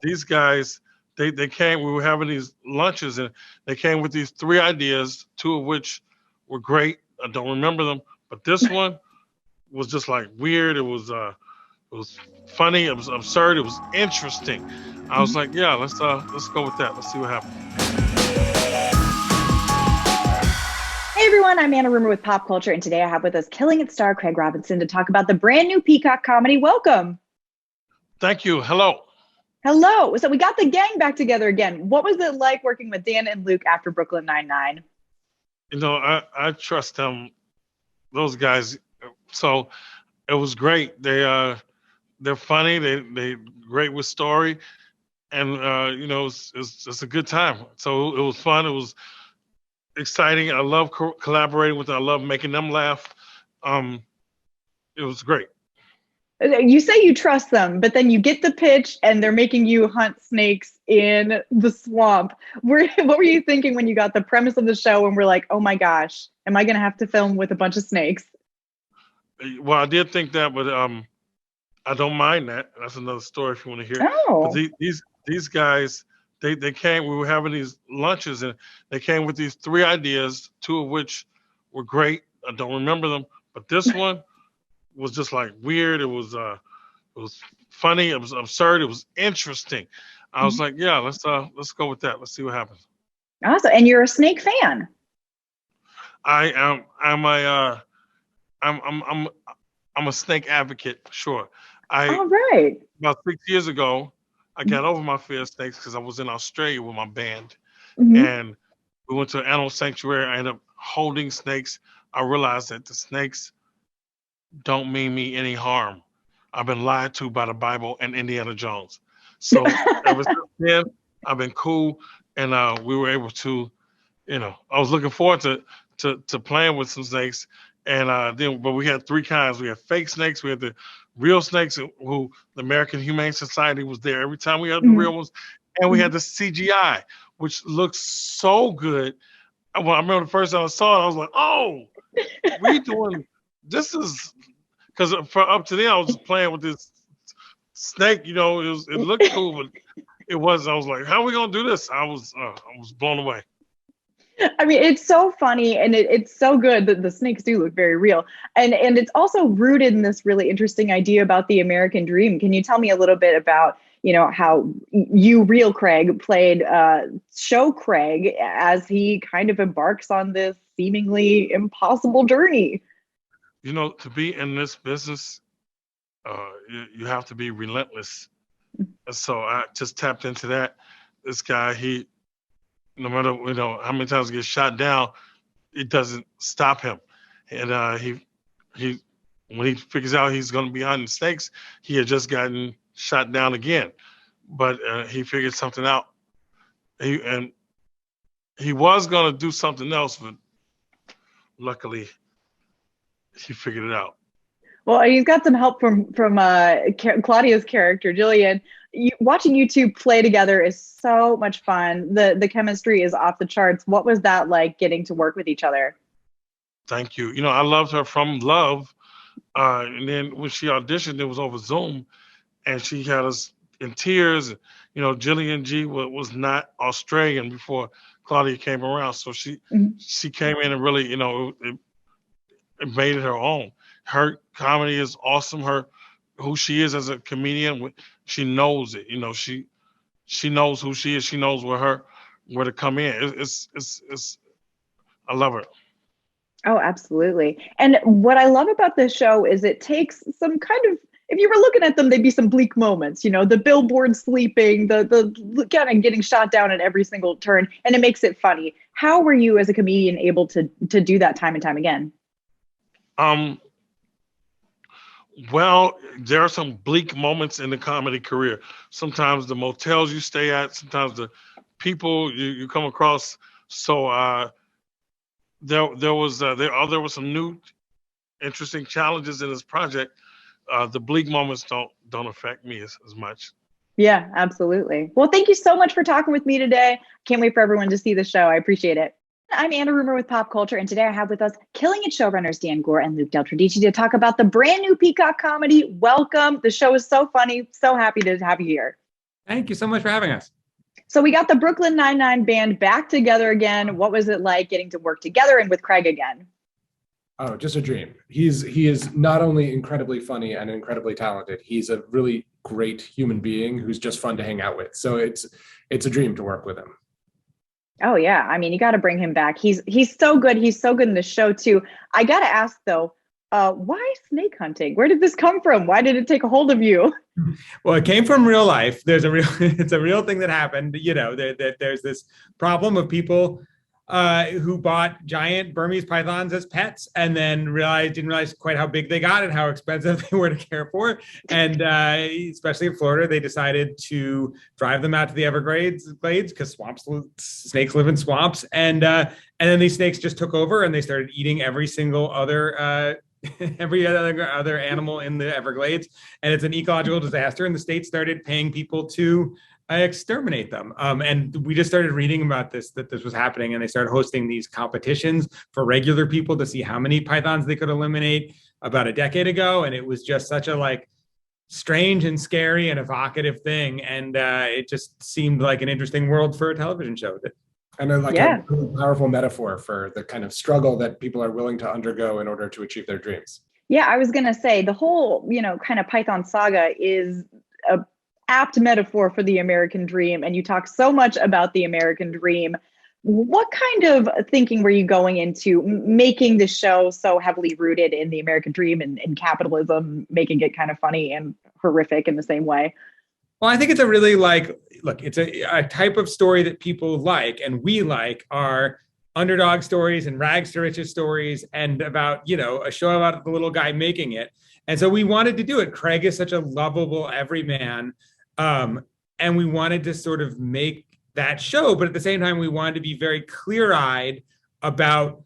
these guys, they came. We were having these lunches, and they came with these three ideas, two of which were great. I don't remember them, but this one was just like weird. It was funny. It was absurd. It was interesting. I was like, yeah, let's go with that. Let's see what happens. Hey everyone, I'm Anna Rumor with Pop Culture, and today I have with us Killing It star Craig Robinson to talk about the brand new Peacock comedy. Welcome. Thank you. Hello. Hello. So we got the gang back together again. What was it like working with Dan and Luke after Brooklyn Nine-Nine? I trust them, those guys. So it was great. They're funny. They great with story, and it's just a good time. So it was fun. It was exciting. I love collaborating with them. I love making them laugh. It was great. You say you trust them, but then you get the pitch and they're making you hunt snakes in the swamp. What were you thinking when you got the premise of the show and we're like, oh my gosh, am I going to have to film with a bunch of snakes? Well, I did think that, but I don't mind that. That's another story if you want to hear. Oh. But these guys, they came. We were having these lunches, and they came with these three ideas, two of which were great. I don't remember them, but this one was just like weird. It was funny. It was absurd. It was interesting. I was like, yeah, let's go with that. Let's see what happens. Awesome. And you're a snake fan. I'm a snake advocate for sure. All right. About 6 years ago, I got over my fear of snakes because I was in Australia with my band, Mhm. and we went to an animal sanctuary. I ended up holding snakes. I realized that the snakes don't mean me any harm. I've been lied to by the Bible and Indiana Jones. So ever since then, I've been cool, and we were able to, I was looking forward to playing with some snakes, and but we had three kinds. We had fake snakes, we had the real snakes, who the American Humane Society was there every time we had the real ones, and we had the CGI, which looks so good. Well, I remember the first time I saw it, I was like, oh, we doing this is because for up to then I was just playing with this snake. It looked cool, but it wasn't. I was like, how are we gonna do this? I was blown away. I mean, it's so funny, and it's so good that the snakes do look very real, and it's also rooted in this really interesting idea about the American dream. Can you tell me a little bit about how you, real Craig, played show Craig as he kind of embarks on this seemingly impossible journey? To be in this business, you have to be relentless. So I just tapped into that. This guy, he, no matter how many times he gets shot down, it doesn't stop him. And he when he figures out he's going to be hunting snakes, he had just gotten shot down again, but he figured something out. He was going to do something else, but luckily he figured it out. Well, he's got some help from Claudia's character, Jillian. Watching you two play together is so much fun. The chemistry is off the charts. What was that like, getting to work with each other? Thank you. I loved her from Love. And then when she auditioned, it was over Zoom, and she had us in tears. Jillian G was not Australian before Claudia came around. So she came in and really, it made it her own. Her comedy is awesome. Who she is as a comedian, she knows it. She knows who she is. She knows where to come in. I love her. Oh, absolutely. And what I love about this show is it takes some kind of, if you were looking at them, they'd be some bleak moments, the billboard sleeping, the kind of getting shot down at every single turn, and it makes it funny. How were you as a comedian able to do that time and time again? Well, there are some bleak moments in the comedy career. Sometimes the motels you stay at, sometimes the people you come across. So there were some new interesting challenges in this project. The bleak moments don't affect me as much. Yeah, absolutely. Well, thank you so much for talking with me today. Can't wait for everyone to see the show. I appreciate it. I'm Anna Rumor with Pop Culture, and today I have with us Killing It showrunners Dan Goor and Luke Del Tredici to talk about the brand new Peacock comedy, Welcome. The show is so funny. So happy to have you here. Thank you so much for having us. So we got the Brooklyn Nine-Nine band back together again. What was it like getting to work together and with Craig again? Oh, just a dream. He is not only incredibly funny and incredibly talented, he's a really great human being who's just fun to hang out with. So it's a dream to work with him. Oh yeah, I mean, you got to bring him back. He's so good. He's so good in the show too. I got to ask though, why snake hunting? Where did this come from? Why did it take a hold of you? Well, it came from real life. It's a real thing that happened. You know, there's this problem of people who bought giant Burmese pythons as pets and then didn't realize quite how big they got and how expensive they were to care for. And especially in Florida, they decided to drive them out to the Everglades because snakes live in swamps. And then these snakes just took over and they started eating every single other every other animal in the Everglades, and it's an ecological disaster. And the state started paying people to exterminate them. And we just started reading about that this was happening, and they started hosting these competitions for regular people to see how many pythons they could eliminate about a decade ago. And it was just such a strange and scary and evocative thing. And it just seemed like an interesting world for a television show. And a really powerful metaphor for the kind of struggle that people are willing to undergo in order to achieve their dreams. Yeah, I was going to say the whole, kind of Python saga is a apt metaphor for the American dream. And you talk so much about the American dream. What kind of thinking were you going into making the show so heavily rooted in the American dream and capitalism, making it kind of funny and horrific in the same way? Well, I think it's a really it's a type of story that people like, and we like, are underdog stories and rags to riches stories, and about, a show about the little guy making it. And so we wanted to do it. Craig is such a lovable everyman. And we wanted to sort of make that show, but at the same time, we wanted to be very clear-eyed about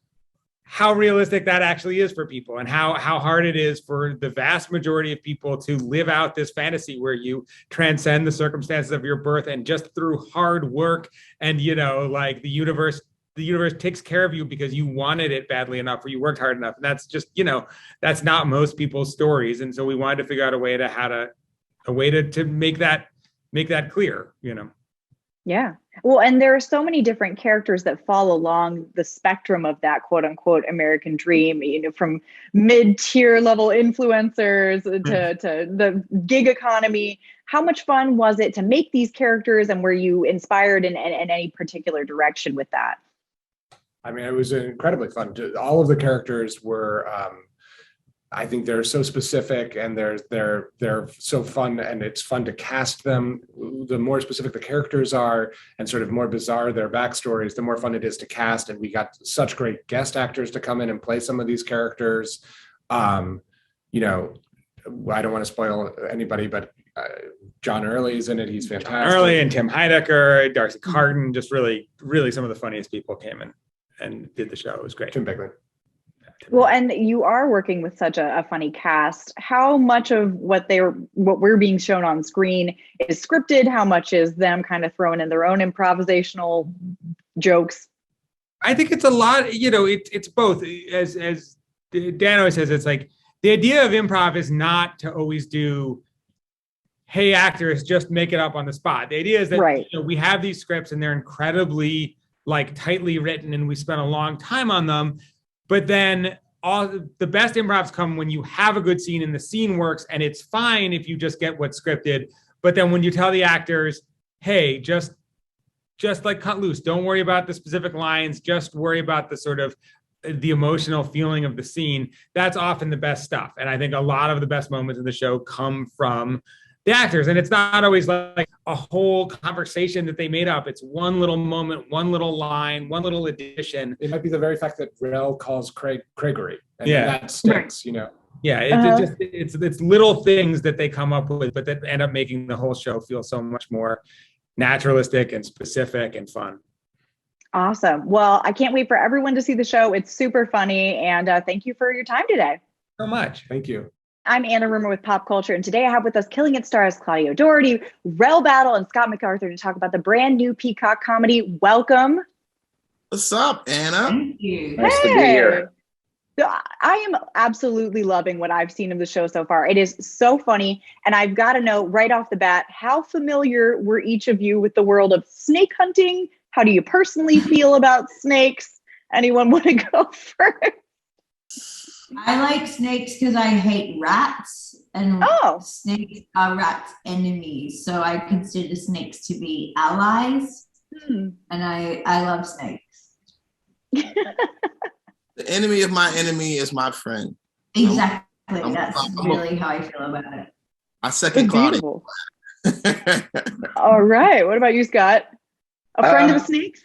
how realistic that actually is for people, and how hard it is for the vast majority of people to live out this fantasy where you transcend the circumstances of your birth, and just through hard work and, the universe takes care of you because you wanted it badly enough or you worked hard enough. And that's just, that's not most people's stories. And so we wanted to figure out a way to make that clear, Yeah. Well, and there are so many different characters that fall along the spectrum of that quote unquote American dream, from mid-tier level influencers to the gig economy. How much fun was it to make these characters, and were you inspired in any particular direction with that? I mean, it was incredibly fun. All of the characters were, I think they're so specific, and they're so fun, and it's fun to cast them. The more specific the characters are and sort of more bizarre their backstories, the more fun it is to cast. And we got such great guest actors to come in and play some of these characters. I don't want to spoil anybody, but John Early is in it. He's fantastic. John Early and Tim Heidecker, Darcy Carden, just really, really some of the funniest people came in and did the show. It was great. Tim Bigley. Well, and you are working with such a funny cast. How much of what we're being shown on screen is scripted? How much is them kind of throwing in their own improvisational jokes? I think it's a lot. It's both. As Dan always says, it's like the idea of improv is not to always do, hey, actors, just make it up on the spot. The idea is that we have these scripts and they're incredibly tightly written, and we spent a long time on them. But then all the best improvs come when you have a good scene and the scene works, and it's fine if you just get what's scripted. But then when you tell the actors, hey, just cut loose, don't worry about the specific lines, just worry about the sort of the emotional feeling of the scene, that's often the best stuff. And I think a lot of the best moments in the show come from the actors. And it's not always like a whole conversation that they made up. It's one little moment, one little line, one little addition. It might be the very fact that Rel calls Craig Craigery. And that sticks, Yeah, it's little things that they come up with, but that end up making the whole show feel so much more naturalistic and specific and fun. Awesome. Well, I can't wait for everyone to see the show. It's super funny. And thank you for your time today. So much. Thank you. I'm Anna Rumor with PopCulture, and today I have with us Killing It stars Claudia O'Doherty, Rel Battle, and Scott MacArthur to talk about the brand new Peacock comedy, Welcome. What's up, Anna? Thank you. Nice to be here. I am absolutely loving what I've seen of the show so far. It is so funny. And I've got to know right off the bat, how familiar were each of you with the world of snake hunting? How do you personally feel about snakes? Anyone want to go first? I like snakes because I hate rats, and snakes are rats' enemies. So I consider snakes to be allies, and I love snakes. The enemy of my enemy is my friend. Exactly. That's really how I feel about it. I second Claudia. All right. What about you, Scott? A friend of the snakes?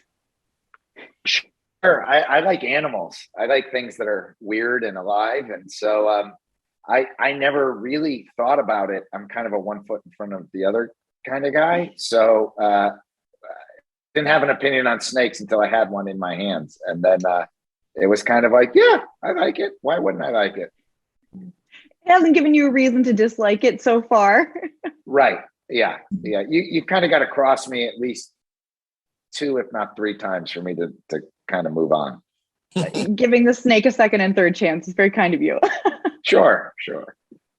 Sure. I like animals. I like things that are weird and alive. And so I never really thought about it. I'm kind of a 1 foot in front of the other kind of guy. So didn't have an opinion on snakes until I had one in my hands. And then it was kind of like, yeah, I like it. Why wouldn't I like it? It hasn't given you a reason to dislike it so far. Right. Yeah. Yeah. You kind of got to cross me at least 2, if not 3 times for me to kind of move on. Giving the snake a second and third chance is very kind of you. Sure.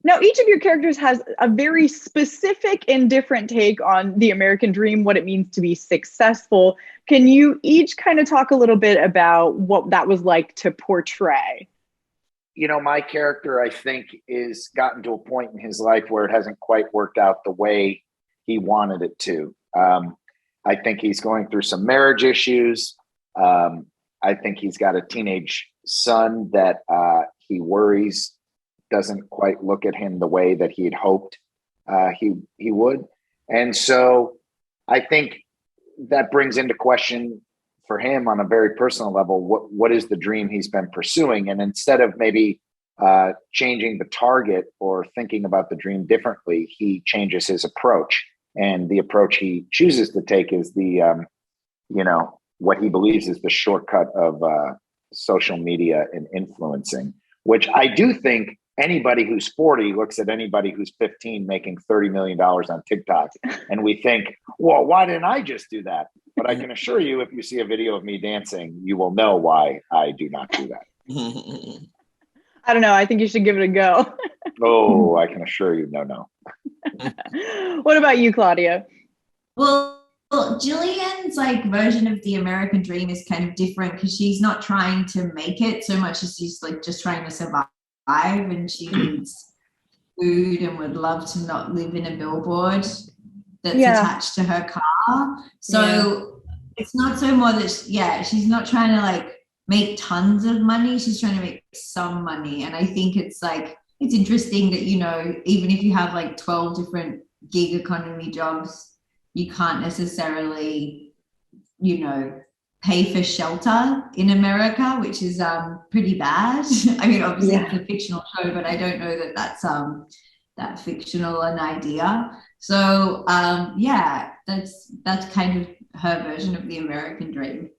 Now, each of your characters has a very specific and different take on the American dream, what it means to be successful. Can you each kind of talk a little bit about what that was like to portray? You know, my character, I think, is gotten to a point in his life where it hasn't quite worked out the way he wanted it to. I think he's going through some marriage issues. I think he's got a teenage son that he worries doesn't quite look at him the way that he had hoped he would. And so I think that brings into question for him on a very personal level, what is the dream he's been pursuing? And instead of maybe changing the target or thinking about the dream differently, he changes his approach. And the approach he chooses to take is the, what he believes is the shortcut of social media and influencing, which I do think anybody who's 40 looks at anybody who's 15 making $30 million on TikTok. And we think, well, why didn't I just do that? But I can assure you, if you see a video of me dancing, you will know why I do not do that. I don't know. I think you should give it a go. Oh, I can assure you, no. What about you, Claudia? Well, Jillian's version of the American dream is kind of different because she's not trying to make it so much as she's just trying to survive, and she needs food and would love to not live in a billboard that's attached to her car. So it's not so more that she's not trying to make tons of money. She's trying to make some money. And I think it's interesting that, even if you have 12 different gig economy jobs, you can't necessarily, pay for shelter in America, which is pretty bad. I mean, obviously it's a fictional show, but I don't know that that's that fictional an idea. So that's kind of her version of the American dream.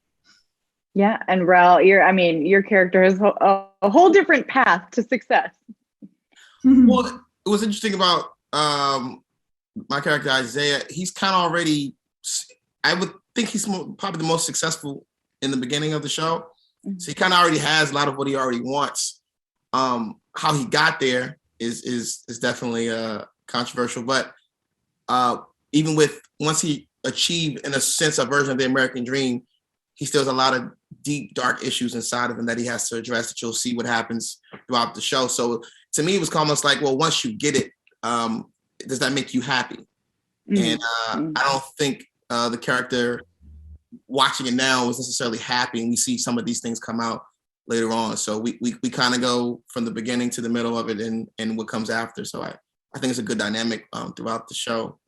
Yeah, and Rel, your character has a whole different path to success. Well, it was interesting about my character Isaiah. He's kind of already, I would think he's probably the most successful in the beginning of the show. Mm-hmm. So he kind of already has a lot of what he already wants. How he got there is definitely controversial, but even with once he achieved, in a sense, a version of the American dream, he still has a lot of deep, dark issues inside of him that he has to address, that you'll see what happens throughout the show. So to me, it was almost like, well, once you get it, does that make you happy? Mm-hmm. And I don't think the character watching it now is necessarily happy, and we see some of these things come out later on. So we kind of go from the beginning to the middle of it and what comes after. So I think it's a good dynamic throughout the show.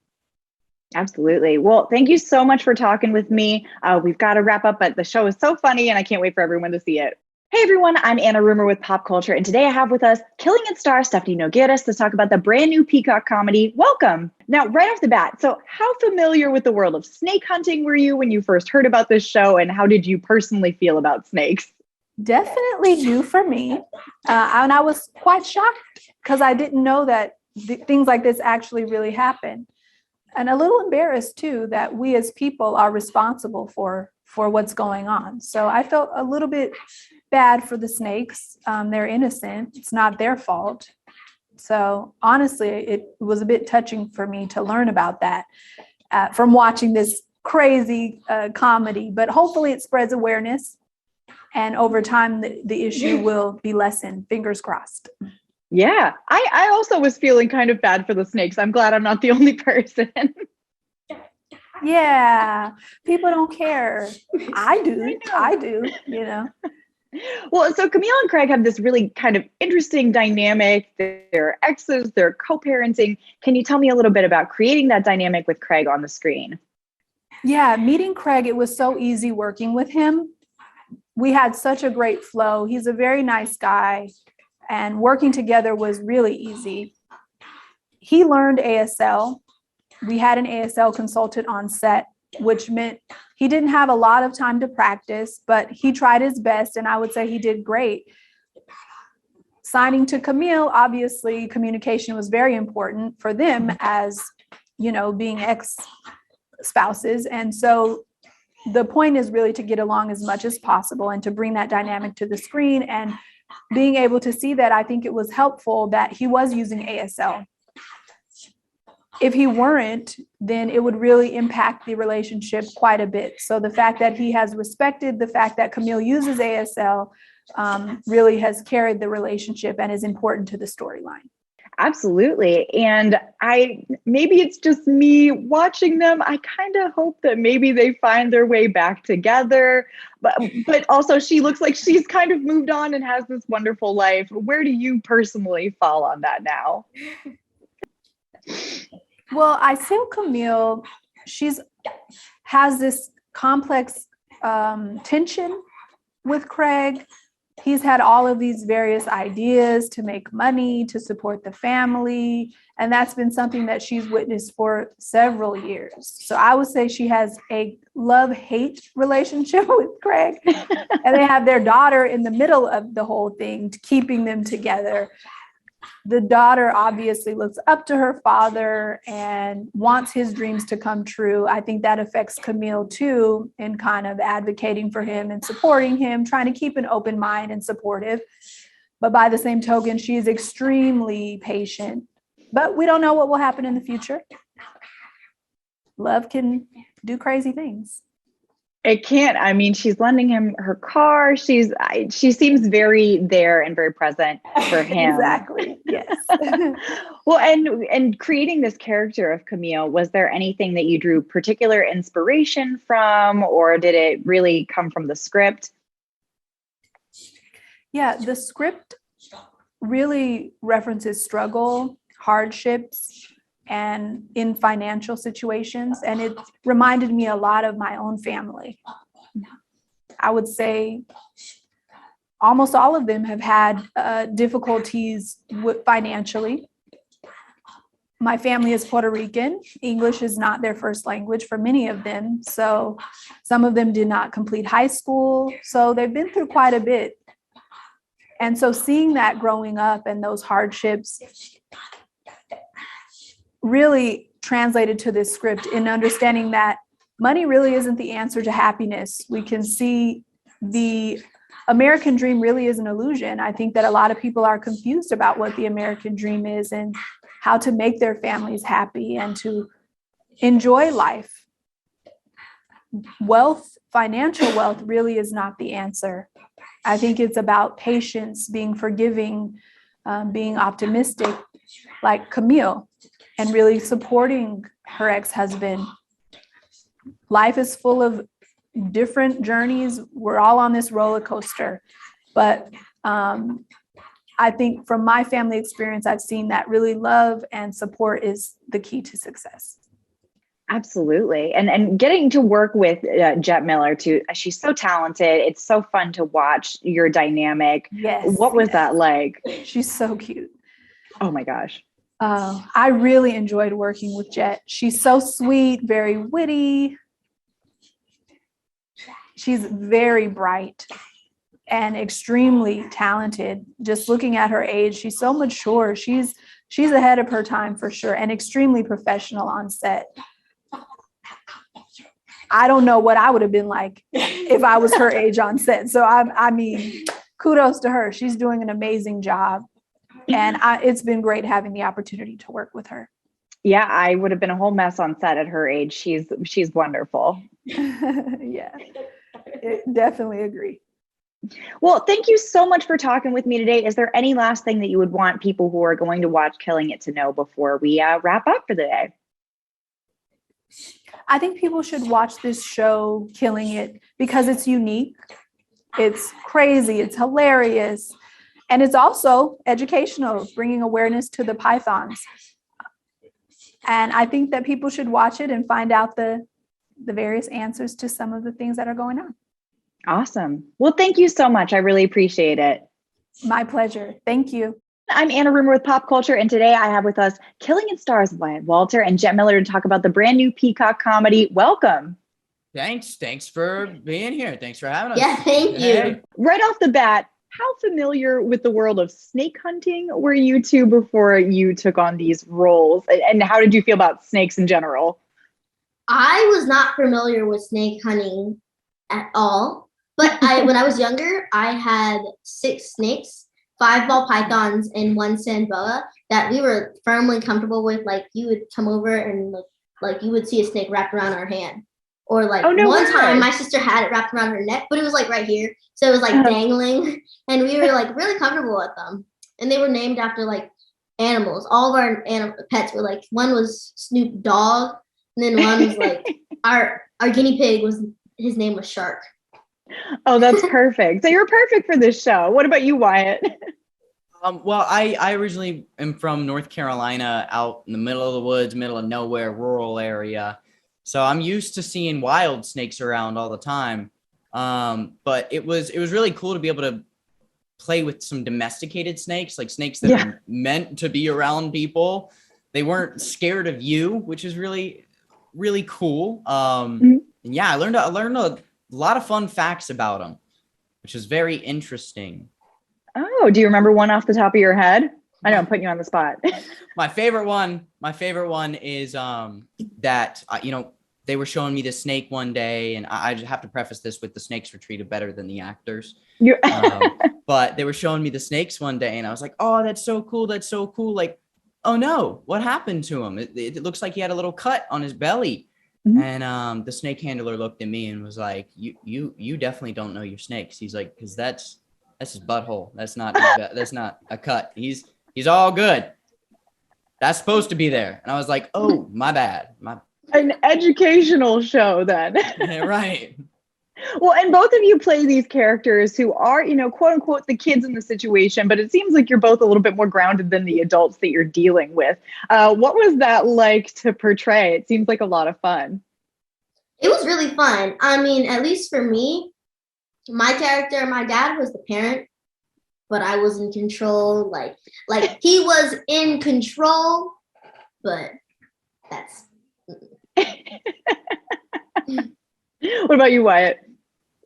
Absolutely. Well, thank you so much for talking with me. We've got to wrap up, but the show is so funny and I can't wait for everyone to see it. Hey everyone, I'm Anna Rumor with PopCulture, and today I have with us Killing It star Stephanie Nogueiras to talk about the brand new Peacock comedy, Welcome. Now, right off the bat, so how familiar with the world of snake hunting were you when you first heard about this show, and how did you personally feel about snakes? Definitely new for me, and I was quite shocked because I didn't know that things like this actually really happen. And a little embarrassed too that we as people are responsible for what's going on. So I felt a little bit bad for the snakes. They're innocent. It's not their fault. So honestly, it was a bit touching for me to learn about that from watching this crazy comedy, but hopefully it spreads awareness, and over time the issue will be lessened. Fingers crossed. Yeah, I also was feeling kind of bad for the snakes. I'm glad I'm not the only person. Yeah, people don't care. I do, you know. Well, so Camille and Craig have this really kind of interesting dynamic. They're exes, they're co-parenting. Can you tell me a little bit about creating that dynamic with Craig on the screen? Yeah, meeting Craig, it was so easy working with him. We had such a great flow. He's a very nice guy, and working together was really easy. He learned ASL. We had an ASL consultant on set, which meant he didn't have a lot of time to practice, but he tried his best, and I would say he did great. Signing to Camille, obviously, communication was very important for them as, you know, being ex-spouses. And so the point is really to get along as much as possible and to bring that dynamic to the screen. And being able to see that, I think it was helpful that he was using ASL. If he weren't, then it would really impact the relationship quite a bit. So the fact that he has respected the fact that Camille uses ASL really has carried the relationship and is important to the storyline. Absolutely. And maybe it's just me watching them. I kind of hope that maybe they find their way back together. But also she looks like she's kind of moved on and has this wonderful life. Where do you personally fall on that now? Well, I feel Camille, has this complex tension with Craig. He's had all of these various ideas to make money, to support the family, and that's been something that she's witnessed for several years. So I would say she has a love-hate relationship with Craig, and they have their daughter in the middle of the whole thing, keeping them together. The daughter obviously looks up to her father and wants his dreams to come true. I think that affects Camille too, in kind of advocating for him and supporting him, trying to keep an open mind and supportive. But by the same token, she is extremely patient. But we don't know what will happen in the future. Love can do crazy things. It can't. I mean, she's lending him her car. She seems very there and very present for him. Exactly. Yes. Well, and creating this character of Camille, was there anything that you drew particular inspiration from, or did it really come from the script? Yeah, the script really references struggle, hardships, and in financial situations. And it reminded me a lot of my own family. I would say almost all of them have had difficulties financially. My family is Puerto Rican. English is not their first language for many of them. So some of them did not complete high school. So they've been through quite a bit. And so seeing that growing up and those hardships really translated to this script in understanding that money really isn't the answer to happiness. We can see the American dream really is an illusion. I think that a lot of people are confused about what the American dream is and how to make their families happy and to enjoy life. Wealth, financial wealth really is not the answer. I think it's about patience, being forgiving, being optimistic, like Camille, and really supporting her ex-husband. Life is full of different journeys. We're all on this roller coaster. But I think from my family experience, I've seen that really love and support is the key to success. Absolutely. And getting to work with Jet Miller too, she's so talented. It's so fun to watch your dynamic. Yes. What was that like? She's so cute. Oh my gosh. I really enjoyed working with Jet. She's so sweet, very witty. She's very bright and extremely talented. Just looking at her age, she's so mature. She's ahead of her time for sure, and extremely professional on set. I don't know what I would have been like if I was her age on set. So I mean, kudos to her. She's doing an amazing job. And it's been great having the opportunity to work with her. Yeah, I would have been a whole mess on set at her age. She's wonderful. Yeah, definitely agree. Well, thank you so much for talking with me today. Is there any last thing that you would want people who are going to watch Killing It to know before we wrap up for the day? I think people should watch this show, Killing It, because it's unique. It's crazy. It's hilarious. And it's also educational, bringing awareness to the pythons. And I think that people should watch it and find out the various answers to some of the things that are going on. Awesome. Well, thank you so much. I really appreciate it. My pleasure. Thank you. I'm Anna Rumor with Pop Culture, and today I have with us Killing It stars Wyatt Walter and Jet Miller to talk about the brand new Peacock comedy. Welcome. Thanks for being here. Thanks for having us. Yeah, thank you. Right off the bat, how familiar with the world of snake hunting were you two before you took on these roles? And how did you feel about snakes in general? I was not familiar with snake hunting at all. But when I was younger, I had 6 snakes, 5 ball pythons, and 1 sand boa that we were firmly comfortable with. Like, you would come over and like you would see a snake wrapped around our hand. Or like one time my sister had it wrapped around her neck, but it was like right here. So it was like dangling, and we were like really comfortable with them. And they were named after like animals. All of our pets were like, one was Snoop Dogg, and then one was like our guinea pig his name was Shark. Oh, that's perfect. So you're perfect for this show. What about you, Wyatt? Well, I originally am from North Carolina, out in the middle of the woods, middle of nowhere, rural area. So I'm used to seeing wild snakes around all the time. But it was really cool to be able to play with some domesticated snakes, like snakes that are meant to be around people. They weren't scared of you, which is really, really cool. And yeah, I learned a lot of fun facts about them, which is very interesting. Oh, do you remember one off the top of your head? I know I'm putting you on the spot. My favorite one is that they were showing me the snake one day, and I just have to preface this with the snakes were treated better than the actors. But they were showing me the snakes one day, and I was like, "Oh, that's so cool! That's so cool!" Like, oh no, what happened to him? It looks like he had a little cut on his belly. And the snake handler looked at me and was like, "You definitely don't know your snakes." He's like, "Because that's his butthole. That's not a cut. He's all good. That's supposed to be there." And I was like, "Oh, my bad." An educational show then. Yeah, right. Well, and both of you play these characters who are, quote unquote, the kids in the situation, but it seems like you're both a little bit more grounded than the adults that you're dealing with. What was that like to portray? It seems like a lot of fun. It was really fun. I mean, at least for me, my character, my dad was the parent, but I was in control. Like he was in control, but that's. What about you, Wyatt?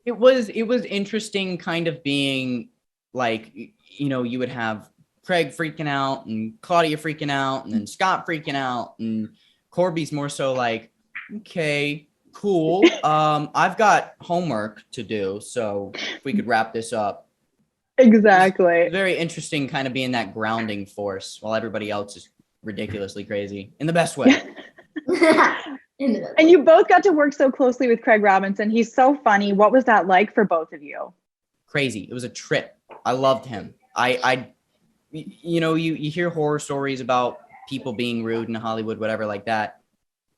It was interesting, kind of being like, you would have Craig freaking out and Claudia freaking out and then Scott freaking out, and Corby's more so like, okay, cool. I've got homework to do, so if we could wrap this up. Exactly. Very interesting, kind of being that grounding force while everybody else is ridiculously crazy in the best way. And you both got to work so closely with Craig Robinson. He's so funny. What was that like for both of you? Crazy. It was a trip. I loved him. You hear horror stories about people being rude in Hollywood, whatever like that.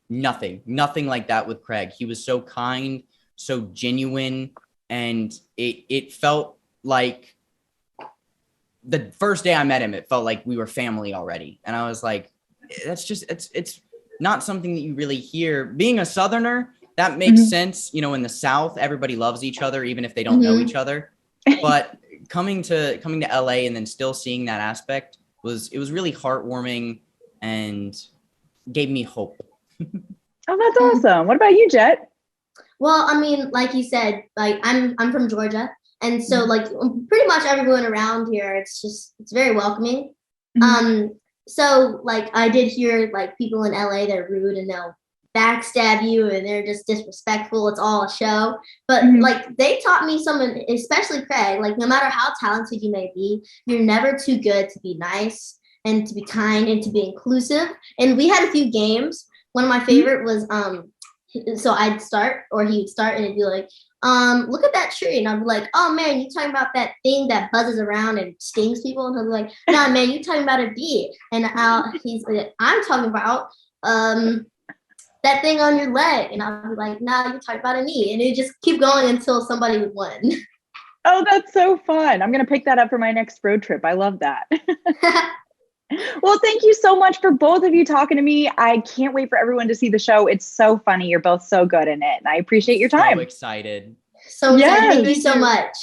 Nothing like that with Craig. He was so kind, so genuine, and it felt like the first day I met him, it felt like we were family already. And I was like, it's not something that you really hear. Being a Southerner, that makes sense. In the South, everybody loves each other, even if they don't know each other. But coming to LA and then still seeing that aspect was really heartwarming and gave me hope. Oh, that's awesome. What about you, Jet? Well, I mean, like you said, like I'm from Georgia, and so like pretty much everyone around here, it's very welcoming. So like I did hear like people in LA, they're rude and they'll backstab you and they're just disrespectful. It's all a show. But like they taught me something, especially Craig, like no matter how talented you may be, you're never too good to be nice and to be kind and to be inclusive. And we had a few games. One of my favorite was so I'd start or he would start and it'd be like, look at that tree. And I'd be like, oh man, you talking about that thing that buzzes around and stings people? And he'll be like, nah man, you talking about a bee. And he's like, I'm talking about that thing on your leg. And I'll be like, nah, you're talking about a knee. And it just keep going until somebody would win. Oh, that's so fun. I'm going to pick that up for my next road trip. I love that. Well, thank you so much for both of you talking to me. I can't wait for everyone to see the show. It's so funny. You're both so good in it. And I appreciate your time. So excited. So excited. Thank you so much.